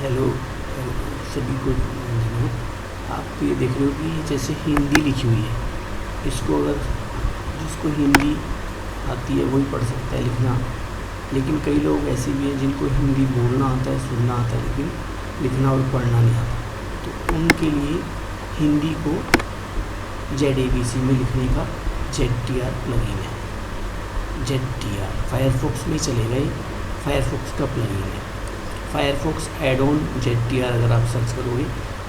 Hello सभी को धन्यवाद। आप ये देख रहे हो कि जैसे हिंदी लिखी हुई है, इसको अगर जिसको हिंदी आती है वही पढ़ सकता है लिखना, लेकिन कई लोग ऐसे भी हैं जिनको हिंदी बोलना आता है, सुनना आता है, लेकिन लिखना और पढ़ना नहीं आता। तो उनके लिए हिंदी को ZABC में लिखने का ZTR प्लगइन है। ZTR फायरफॉक्स में चलेगा, ये फायरफॉक्स का प्लगइन है। फायरफॉक्स एड ऑन ZTR अगर आप सर्च करोगे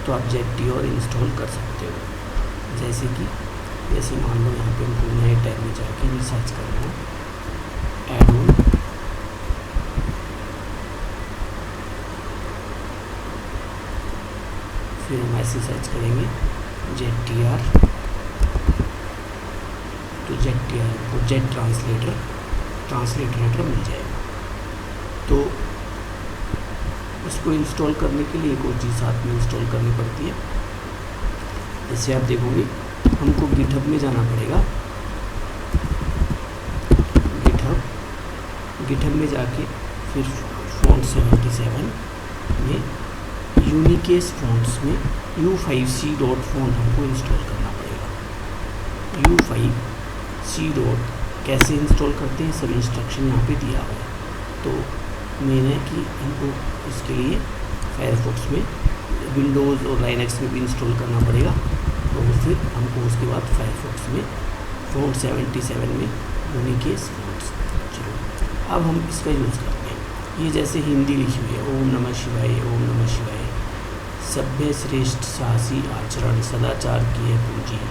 तो आप ZTR इंस्टॉल कर सकते हो। जैसे मान लो यहाँ पे हमको नए टैब में जाके भी सर्च करना है एड ऑन फिर हम ऐसे सर्च करेंगे ZTR, तो ZTR को जेट ट्रांसलेटर मिल जाएगा। तो इसको इंस्टॉल करने के लिए एक और चीज़ साथ में इंस्टॉल करनी पड़ती है। जैसे आप देखोगे हमको गिटहब में जाना पड़ेगा। गिटहब में जाके फिर फ़ॉन्ट 77 में यूनिकेस फ़ॉन्ट्स में U5C.font हमको इंस्टॉल करना पड़ेगा। U5C. कैसे इंस्टॉल करते हैं सब इंस्ट्रक्शन यहाँ पे दिया हुआ है। तो मेन है कि हमको इसके लिए फायरफॉक्स में विंडोज़ और लाइनक्स में भी इंस्टॉल करना पड़ेगा, और फिर हमको उसके बाद फायरफॉक्स में फ़ॉन्ट 77 में यूनिकेस फ़ॉन्ट्स। चलो अब हम इसका यूज़ करते हैं। ये जैसे हिंदी लिखी हुई है, ओम नमः शिवाय, ओम नमः शिवाय, सभ्य श्रेष्ठ साहसी आचरण सदाचार की है पूंजी।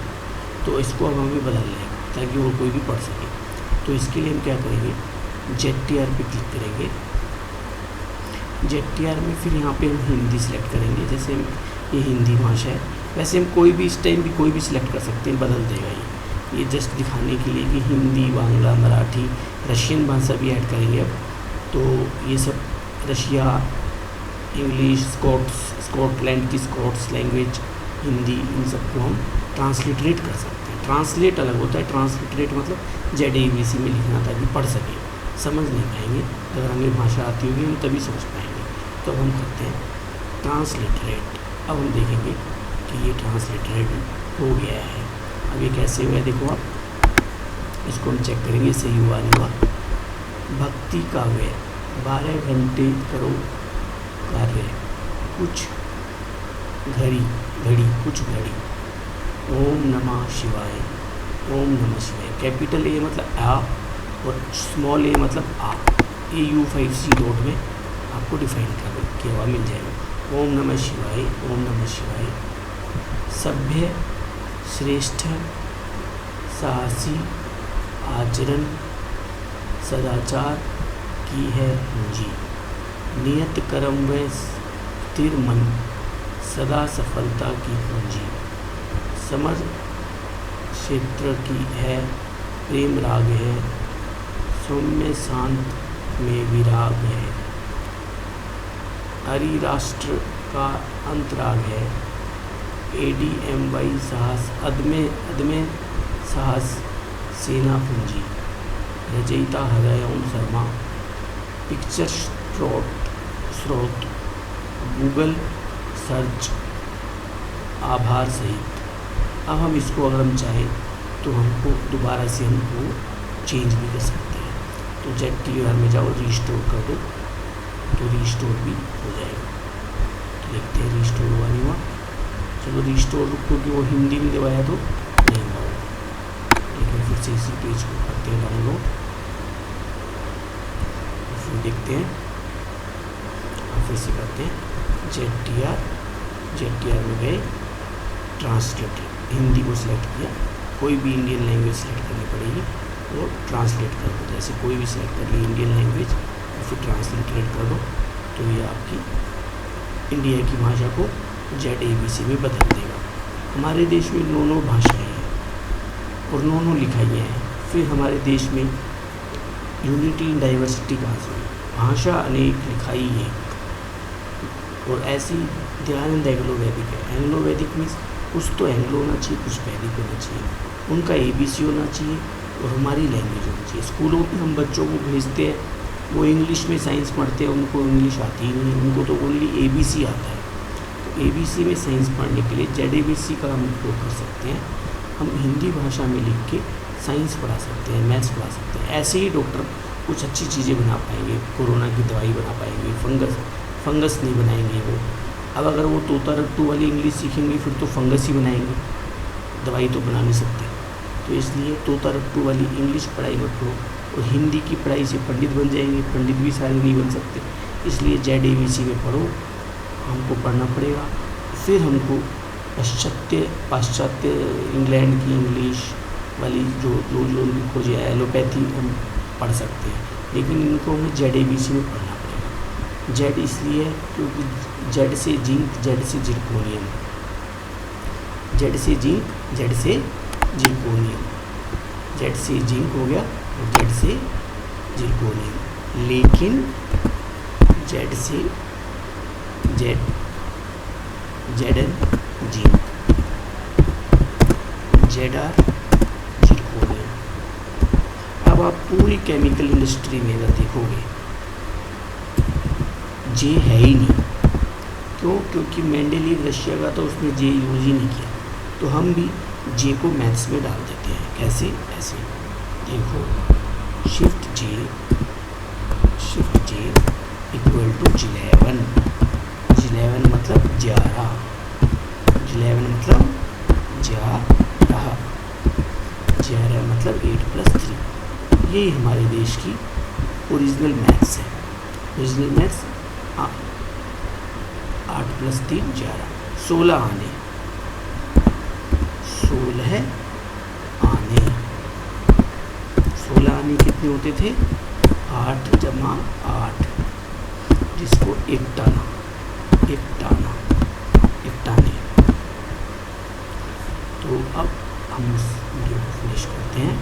तो इसको अब हमें बदल लेंगे ताकि और कोई भी पढ़ सके। तो इसके लिए हम क्या करेंगे, ZTR पे क्लिक करेंगे। ZTR में फिर यहाँ पे हम हिंदी सेलेक्ट करेंगे। जैसे ये हिंदी भाषा है, वैसे हम कोई भी इस टाइम भी कोई भी सिलेक्ट कर सकते हैं, बदल देगा ये जस्ट दिखाने के लिए कि हिंदी, बांग्ला, मराठी, रशियन भाषा भी ऐड करेंगे अब। तो ये सब रशिया, इंग्लिश, स्कॉटलैंड की स्कॉट्स लैंग्वेज, हिंदी, इन सबको हम ट्रांसलिटरेट कर सकते हैं। ट्रांसलेट अलग होता है, ट्रांसलिटरेट मतलब ZABC में लिखना ताकि पढ़ सकें। समझ नहीं पाएंगे, अगर हमें भाषा आती होगी हम तभी समझ पाएंगे। तो अब हम करते हैं ट्रांसलिटरेट। अब हम देखेंगे कि ये ट्रांसलिटरेट हो गया है। अब ये कैसे हुआ है देखो आप, इसको हम चेक करेंगे सही हुआ नहीं हुआ। भक्ति काव्य 12 घंटे करो कार्य, कुछ घड़ी कुछ घड़ी, ओम नमः शिवाय, ओम नमः शिवाय। कैपिटल A मतलब आ और स्मॉल a मतलब आ। ये U5C. में आपको डिफाइन किया हुआ मिल जाएगा। ओम नमः शिवाय, ओम नमः शिवाय, सभ्य श्रेष्ठ साहसी आचरण सदाचार की है पूंजी, नियत कर्म व स्थिर मन सदा सफलता की पूंजी, समझ क्षेत्र की है प्रेम राग है, सौम्य शांत में विराग है, हरि राष्ट्र का अंतराग है, ADMY साहस अदमे साहस सेना पूंजी, रचयिता हृदय ओम शर्मा, पिक्चर स्रोत गूगल सर्च आभार सहित। अब हम इसको अगर हम चाहें तो हमको दोबारा से हमको चेंज भी कर सकते हैं। तो ZTR में जाओ, रीस्टोर कर दो, तो रीस्टोर भी हो जाएगा। तो देखते हैं रीस्टोर हुआ नहीं हुआ। चलो रीस्टोर, क्योंकि वो हिंदी में दबाया तो नहीं हुआ, लेकिन फिर से इसी पेज को करते हैं डाउनलोड, फिर देखते हैं और फिर से करते हैं ZTR में गए, ट्रांसलेट हिंदी को सिलेक्ट किया, कोई भी इंडियन लैंग्वेज सेलेक्ट करनी पड़ेगी और ट्रांसलेट कर दो। जैसे कोई भी सिलेक्ट कर ली इंडियन लैंग्वेज और फिर ट्रांसलेटरेट कर दो, तो ये आपकी इंडिया की भाषा को ZABC में बदल देगा। हमारे देश में 9 भाषाएँ हैं और 9 लिखाइयाँ हैं। फिर हमारे देश में यूनिटी इन डाइवर्सिटी कहाँ से हुई, भाषा अनेक लिखाई एक, और ऐसी ध्यान एंग्लो वैदिक है। एंग्लो वैदिक मीन्स कुछ तो एंग्लो होना चाहिए, कुछ वैदिक होना चाहिए, उनका ABC होना चाहिए और हमारी लैंग्वेज होनी चाहिए। स्कूलों में हम बच्चों को भेजते हैं वो इंग्लिश में साइंस पढ़ते हैं, उनको इंग्लिश आती ही नहीं, उनको तो ओनली ABC आता है। तो ABC में साइंस पढ़ने के लिए ZABC का हम उपयोग कर सकते हैं। हम हिंदी भाषा में लिख के साइंस पढ़ा सकते हैं, मैथ्स पढ़ा सकते हैं। ऐसे ही डॉक्टर कुछ अच्छी चीज़ें बना पाएंगे, कोरोना की दवाई बना पाएंगे, फंगस नहीं बनाएंगे वो। अब अगर वो तोता रट्टू वाली इंग्लिश सीखेंगे फिर तो फंगस ही बनाएंगे, दवाई तो बना नहीं सकते। तो इसलिए तोता रट्टू वाली इंग्लिश पढ़ाई मत करो, और हिंदी की पढ़ाई से पंडित बन जाएंगे, पंडित भी सारे नहीं बन सकते। इसलिए ZABC में पढ़ो, हमको पढ़ना पड़ेगा। फिर हमको पाश्चात्य इंग्लैंड की इंग्लिश वाली जो उनकी खोज है, एलोपैथी हम पढ़ सकते हैं, लेकिन इनको हमें ZABC में पढ़ना पड़ेगा। जेड इसलिए क्योंकि जेड से जिंक, जेड से जिरकोनियम, जेड से जिंक, जेड से जिरकोनियम, जेड से जिंक हो गया और जेड से जिरकोनियम। लेकिन जेड से Zn जिंक, Zr जिरकोनियम। अब आप पूरी केमिकल इंडस्ट्री में अगर देखोगे जे है ही नहीं। क्यों? क्योंकि मेंडेलीव रशिया का तो उसने जे यूज ही नहीं किया। तो हम भी जे को मैथ्स में डाल देते हैं। कैसे? ऐसे देखो, शिफ्ट जे इक्वल टू 11 मतलब 11, 11 मतलब 11 मतलब 8+3। यही हमारे देश की ओरिजिनल मैथ्स है। ओरिजिनल मैथ्स 8+3 11, 16 आने, 16 आने कितने होते थे? 8 जमा 8, जिसको एकटाने। तो अब हम वीडियो को फिनिश करते हैं।